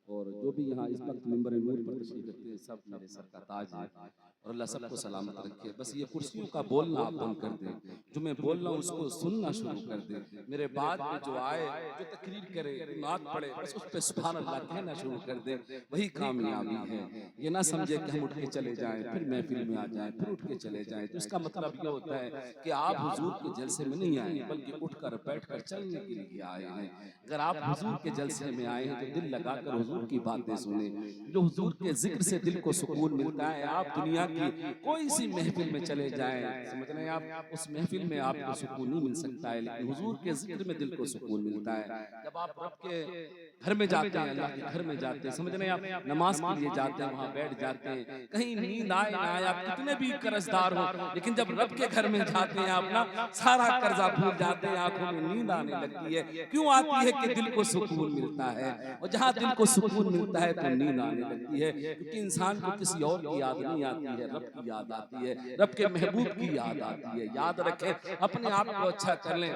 اور جو بھی یہاں اس وقت منبر نور پر تشریف رکھتے ہیں سب میرے سر کا تاج ہے، اور اللہ سب کو سلامت رکھے۔ بس یہ کرسیوں کا بولنا آپ بند کر دیں، جو میں بول رہا ہوں اس کو سننا شروع کر دیں۔ میرے بعد میں جو آئے، جو تقریر کرے، نعت پڑھے، بس اس پہ سبحان اللہ کہنا شروع کر دیں، وہی کامیابی ہے۔ یہ نہ سمجھے کہ ہم اٹھ کے چلے جائیں پھر محفل میں آ جائیں پھر اٹھ کے چلے جائیں، تو اس کا مطلب یہ ہوتا ہے کہ آپ حضور کے جلسے میں نہیں آئے بلکہ اٹھ کر بیٹھ کر چلنے کے لیے آئے ہیں۔ اگر آپ حضور کے جلسے میں آئے ہیں تو دل لگا کر حضور کی باتیں سنیں، جو حضور کے ذکر سے دل کو سکون ملتا ہے۔ آپ دنیا کی کوئی سی محفل میں چلے جائیں، سمجھ رہے ہیں آپ، اس محفل میں آپ کو سکون نہیں مل سکتا ہے، لیکن حضور کے ذکر میں دل کو سکون ملتا ہے۔ جب آپ رب کے گھر میں جاتے ہیں، اللہ کے گھر میں جاتے ہیں، سمجھ رہے ہیں آپ، نماز کے لیے جاتے ہیں، وہاں بیٹھ جاتے ہیں، کہیں نیند آئے نہ آئے، آپ کتنے بھی قرض دار ہو، لیکن جب رب کے گھر میں جاتے ہیں آپ نا سارا قرضہ بھول جاتے ہیں، آنکھوں میں نیند آنے لگتی ہے۔ کیوں آتی ہے؟ کہ دل کو سکون ملتا ہے، اور جہاں دل کو سکون ملتا ہے تو نیند آنے لگتی ہے، کیونکہ انسان کو کسی اور کی یاد نہیں آتی ہے، رب کی یاد آتی ہے، رب کے محبوب کی یاد آتی ہے۔ یاد رکھیں، اپنے آپ کو اچھا کر لیں۔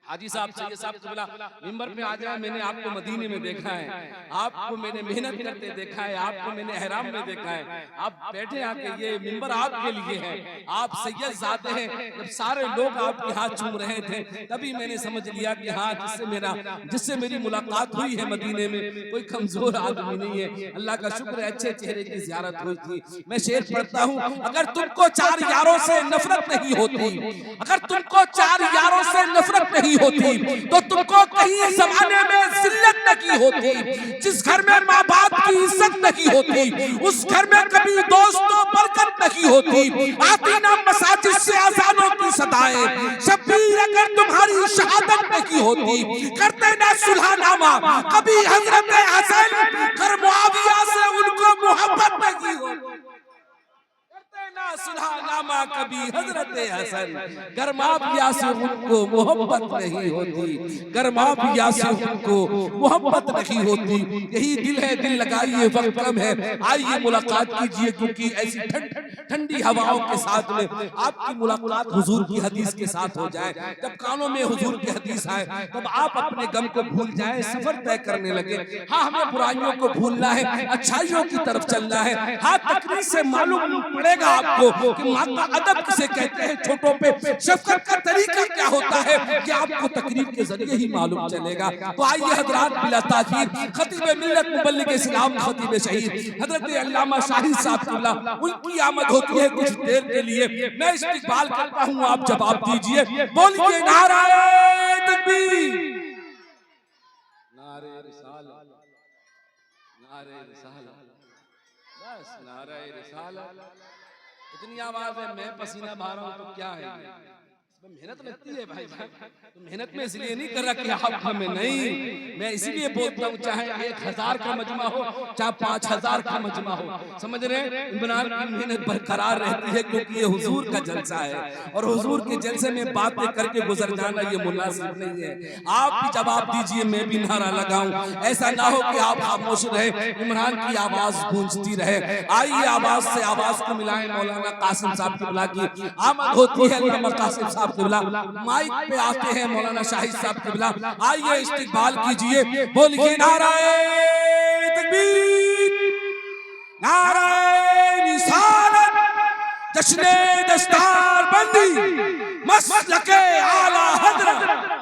حاجی صاحب، سید صاحب قبلہ منبر پہ آ جائیں، میں نے آپ کو مدینے میں دیکھا ہے، آپ کو میں نے محنت کرتے دیکھا ہے، آپ کو میں نے احرام میں دیکھا ہے، آپ بیٹھے آ کے، یہ منبر آپ کے لیے ہے، آپ سید زادے ہیں۔ جب سارے لوگ آپ کے ہاتھ چوم رہے تھے تبھی میں نے سمجھ لیا کہ ہاں، جس سے میری ملاقات ہوئی ہے مدینے میں کوئی کمزور آدمی نہیں ہے، اللہ کا شکر ہے اچھے چہرے کی زیارت ہوئی تھی۔ میں شعر پڑھتا ہوں، اگر تم کو چار یاروں سے نفرت نہیں ہوتی، اگر تم کو چار یاروں سے نفرت نہیں ہوتی تو تم کو کہیں زمانے میں ذلت نہیں ہوتی۔ جس گھر میں ماں باپ کی عزت نہیں ہوتی اس گھر میں کبھی دوستوں برکت نہیں ہوتی۔ آتی نہ مساجد سے اذانوں کی صدائیں، شبیر اگر تمہاری شہادت نہیں ہوتی، کرتے نہ صلح نامہ کبھی حضرت حسن، گر معاویہ سے ان کو محبت نہیں ہوتی، صلح نامہ کبھی حضرت حسن، گر معاویہ سے ان کو محبت نہیں ہوتی، گر معاویہ سے ان کو محبت نہیں ہوتی۔ یہی دل ہے، دل لگائیے، وقت کم ہے، آئیے ملاقات کیجئے، کیونکہ ایسی ٹھنڈی ہواؤں کے ساتھ میں آپ کی ملاقات حضور کی حدیث کے ساتھ ہو جائے۔ جب کانوں میں حضور کی حدیث آئے تب آپ اپنے غم کو بھول جائیں، سفر طے کرنے لگے۔ ہاں، ہمیں برائیوں کو بھولنا ہے، اچھائیوں کی طرف چلنا ہے۔ ہاں، تقریر سے معلوم پڑے گا آپ کو کہ ماں کا ادب کسے کہتے ہیں، چھوٹوں پہ شفقت کا طریقہ کیا ہوتا ہے، کہ آپ کو تقریر کے ذریعے ہی معلوم چلے گا۔ تو آئیے حضرات، بلا تاخیر خطیب ملت، مبلغ اسلام، خطیب شہید حضرت علامہ شاہد صاحب قبلہ، ان کی آمد ہوتی ہے کچھ دیر کے لیے، میں استقبال کرتا ہوں، آپ جواب دیجئے، بولیے نعرہ تکبیر، نعرہ رسالت، نعرہ رسالت، بس نعرہ رسالت۔ اتنی آواز ہے، میں پسینہ بہا رہا ہوں تو کیا ہے یہ؟ اس میں محنت لگتی ہے بھائی جان، تو محنت میں اس لیے نہیں کر رہا کہ آپ ہمیں نہیں، میں اسی لیے بولتا ہوں، چاہے 1000 کا مجمع ہو چاہے 5000 کا مجمع ہو، سمجھ رہے ہیں، عمران کی محنت برقرار رہتی ہے، کیونکہ یہ حضور کا جلسہ ہے، اور حضور کے جلسے میں باتیں کر کے گزر جانا یہ مناسب نہیں ہے۔ آپ بھی جواب دیجئے، میں بھی نعرہ لگاؤں، ایسا نہ ہو کہ آپ خاموش رہے، عمران کی آواز گونجتی رہے۔ آئیے آواز سے آواز کو ملائیں، مولانا قاسم صاحب قبلہ کی آمد ہوتی ہے، علامہ قاسم صاحب قبلہ مائک پہ آتے ہیں، مولانا شاہد صاحب قبلہ آئیے استقبال کیجئے، بولیے نعرہ تکبیر، نعرہ رسالت، جشن دستار بندی، مسلک اعلی حضرت